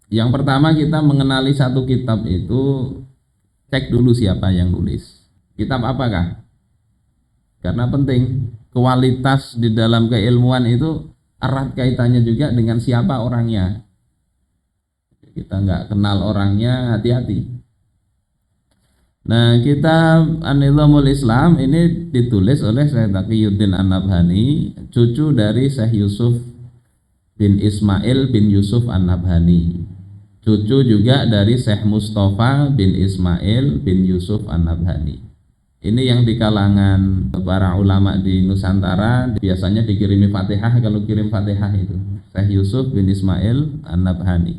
Yang pertama kita mengenali satu kitab itu cek dulu siapa yang nulis. Kitab apakah? Karena penting kualitas di dalam keilmuan itu erat kaitannya juga dengan siapa orangnya. Kita nggak kenal orangnya, hati-hati. Nah, kitab An-Nizamul Islam ini ditulis oleh Syekh Taqiyuddin An-Nabhani, cucu dari Syekh Yusuf bin Ismail bin Yusuf An-Nabhani, cucu juga dari Syekh Mustafa bin Ismail bin Yusuf An-Nabhani. Ini yang di kalangan para ulama di Nusantara biasanya dikirimi Fatihah. Kalau kirim Fatihah itu Syekh Yusuf bin Ismail An-Nabhani,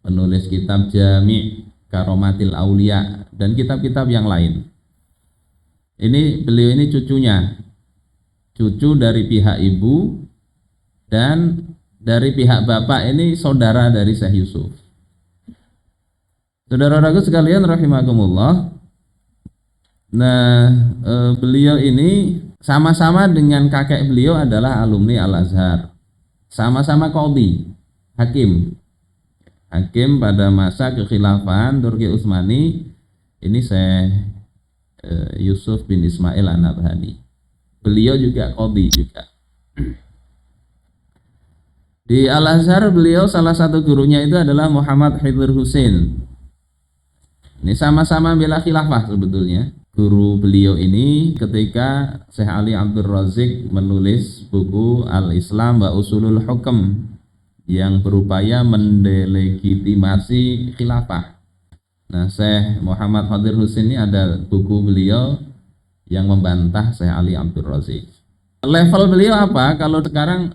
penulis kitab Jami' Karomatil Aulia dan kitab-kitab yang lain. Beliau ini cucunya, cucu dari pihak ibu, dan dari pihak bapak ini saudara dari Syekh Yusuf. Saudara-saudaraku sekalian rahimakumullah. Nah, beliau ini sama-sama dengan kakek beliau adalah alumni Al-Azhar. Sama-sama qadhi, hakim. Hakim pada masa kekhilafahan Turki Utsmani. Ini Syekh Yusuf bin Ismail An-Nabhani. Beliau juga qadhi juga. Di Al-Azhar beliau salah satu gurunya itu adalah Muhammad Hidhr Husain. Ini sama-sama bela khilafah sebetulnya. Guru beliau ini ketika Syekh Ali Abdul Razik menulis buku Al-Islam wa Usulul Hukm yang berupaya mendelegitimasi khilafah. Nah, Syekh Muhammad Hidhr Husain ini ada buku beliau yang membantah Syekh Ali Abdul Razik. Level beliau apa? Kalau sekarang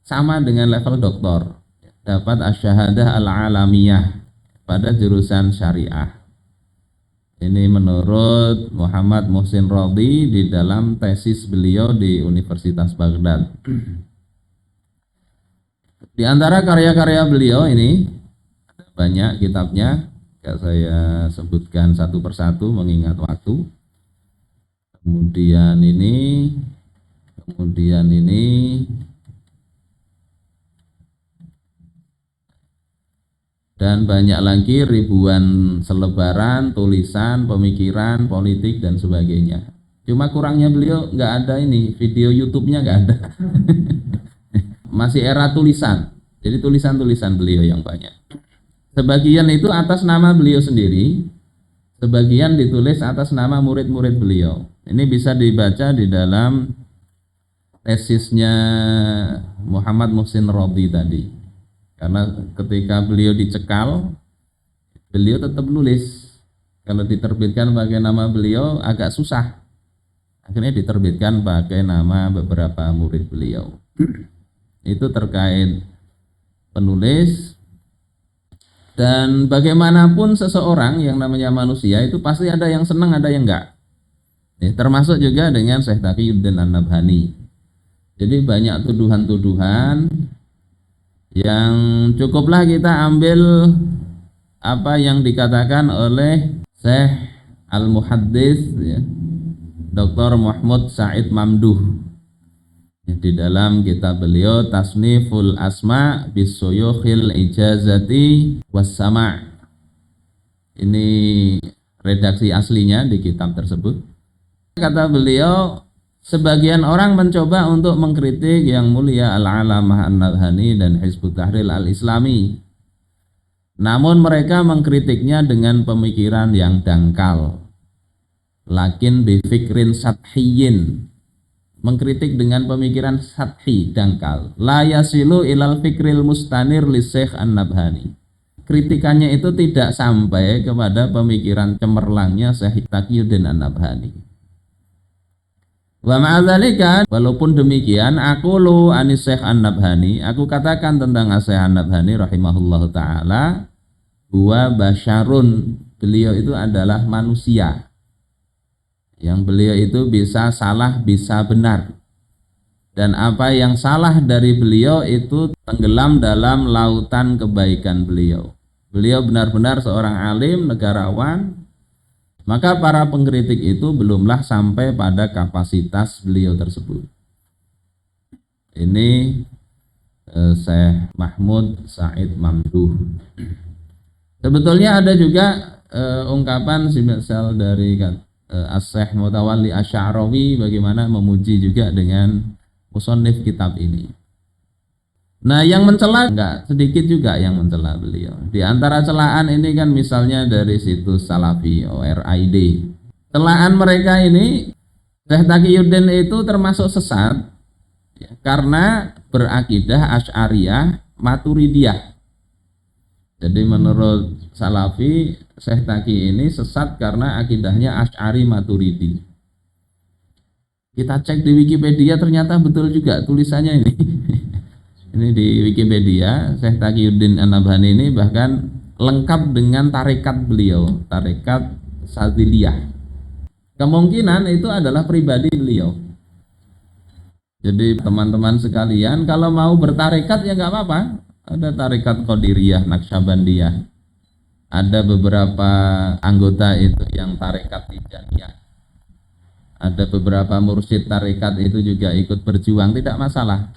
sama dengan level doktor, dapat asy-syahadah al-alamiyah pada jurusan syariah. Ini menurut Muhammad Muhsin Radhi di dalam tesis beliau di Universitas Baghdad. Di antara karya-karya beliau ini banyak kitabnya, saya sebutkan satu persatu mengingat waktu. Kemudian ini dan banyak lagi, ribuan selebaran, tulisan, pemikiran, politik dan sebagainya. Cuma kurangnya beliau nggak ada ini, video YouTube-nya nggak ada. Masih era tulisan, jadi tulisan-tulisan beliau yang banyak. Sebagian itu atas nama beliau sendiri, sebagian ditulis atas nama murid-murid beliau. Ini bisa dibaca di dalam tesisnya Muhammad Muhsin Radhi tadi. Karena ketika beliau dicekal, beliau tetap nulis. Kalau diterbitkan pakai nama beliau agak susah. Akhirnya diterbitkan pakai nama beberapa murid beliau. Itu terkait penulis. Dan bagaimanapun seseorang yang namanya manusia itu pasti ada yang senang, ada yang enggak. Termasuk juga dengan Syekh Taqiyuddin An-Nabhani. Jadi banyak tuduhan-tuduhan yang cukuplah kita ambil apa yang dikatakan oleh Syekh Al-Muhaddits ya, Dr. Muhammad Said Mamduh di dalam kitab beliau Tasniful Asma Bisuyukhil Ijazati Wassama'. Ini redaksi aslinya di kitab tersebut. Kata beliau, sebagian orang mencoba untuk mengkritik yang mulia Al-Alamah An-Nabhani dan Hizbut Tahrir Al-Islami. Namun mereka mengkritiknya dengan pemikiran yang dangkal. Lakin bifikrin sathiyyin. Mengkritik dengan pemikiran sathi, dangkal. La yasilu ilal fikril mustanir li Syekh An-Nabhani. Kritikannya itu tidak sampai kepada pemikiran cemerlangnya Syekh Taqiyuddin An-Nabhani. Wa ma'adzalika, walaupun demikian, aku lu anis Syekh An-Nabhani, aku katakan tentang Syekh An-Nabhani rahimahullahu ta'ala, huwa basyarun, beliau itu adalah manusia, yang beliau itu bisa salah bisa benar, dan apa yang salah dari beliau itu tenggelam dalam lautan kebaikan beliau. Beliau benar-benar seorang alim, negarawan. Maka para pengkritik itu belumlah sampai pada kapasitas beliau tersebut. Ini Syekh Mahmud Said Mamduh. Sebetulnya ada juga ungkapan misal dari As-Syekh Mutawalli Asy'arawi bagaimana memuji juga dengan musannif kitab ini. Nah, yang mencela enggak sedikit juga yang mencela beliau. Di antara celaan ini kan misalnya dari situs Salafi ORID. Celaan mereka ini Syekh Taqiyuddin itu termasuk sesat ya, karena berakidah Asy'ariyah Maturidiyah. Jadi menurut Salafi Syekh Taqi ini sesat karena akidahnya Asy'ari Maturidi. Kita cek di Wikipedia ternyata betul juga tulisannya ini. Ini di Wikipedia, Syekh Taqiyuddin An-Nabhani ini bahkan lengkap dengan tarekat beliau, tarekat Sadziliyah. Kemungkinan itu adalah pribadi beliau. Jadi teman-teman sekalian kalau mau bertarekat ya nggak apa-apa. Ada tarekat Qadiriyah, Naqsyabandiyah. Ada beberapa anggota itu yang tarekat Tijaniyah. Ada beberapa mursyid tarekat itu juga ikut berjuang, tidak masalah.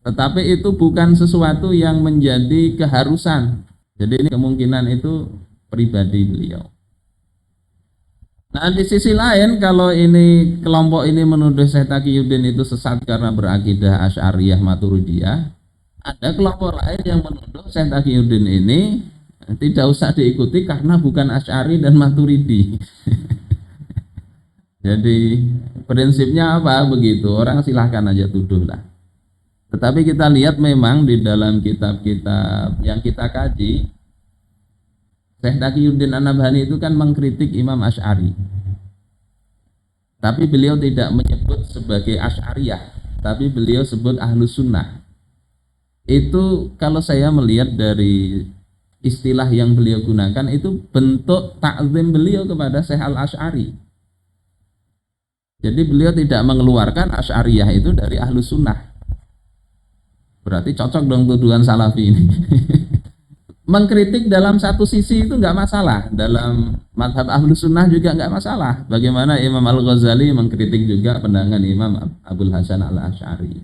Tetapi itu bukan sesuatu yang menjadi keharusan. Jadi ini kemungkinan itu pribadi beliau. Nah di sisi lain kalau ini kelompok ini menuduh Syekh Taqiyuddin itu sesat karena berakidah Asy'ariyah Maturidiyah, ada kelompok lain yang menuduh Syekh Taqiyuddin ini tidak usah diikuti karena bukan Asy'ari dan Maturidi. Jadi prinsipnya apa begitu, orang silahkan aja tuduh lah. Tetapi kita lihat memang di dalam kitab-kitab yang kita kaji, Syekh Taqiyuddin An-Nabhani itu kan mengkritik Imam Asy'ari. Tapi beliau tidak menyebut sebagai Asy'ariyah, tapi beliau sebut Ahlus Sunnah. Itu kalau saya melihat dari istilah yang beliau gunakan itu bentuk takzim beliau kepada Syekh Al-Asy'ari. Jadi beliau tidak mengeluarkan Asy'ariyah itu dari Ahlus Sunnah. Berarti cocok dong tuduhan Salafi ini. Mengkritik dalam satu sisi itu nggak masalah, dalam madhab Ahlus Sunnah juga nggak masalah. Bagaimana Imam Al-Ghazali mengkritik juga pandangan Imam Abul Hasan Al-Asy'ari,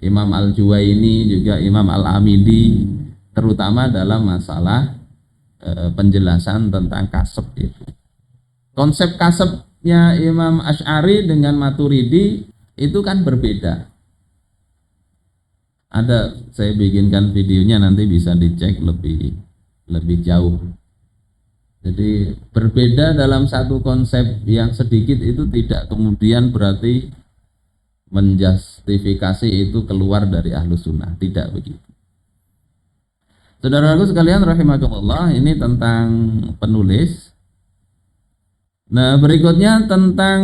Imam Al-Juwaini juga Imam Al-Amidi, terutama dalam masalah penjelasan tentang kasab itu. Konsep kasabnya Imam Asy'ari dengan Maturidi itu kan berbeda. Ada, saya bikinkan videonya, nanti bisa dicek lebih jauh. Jadi berbeda dalam satu konsep yang sedikit itu tidak kemudian berarti menjustifikasi itu keluar dari Ahlus Sunnah, tidak begitu. Saudaraku sekalian rahimakumullah, ini tentang penulis. Nah berikutnya tentang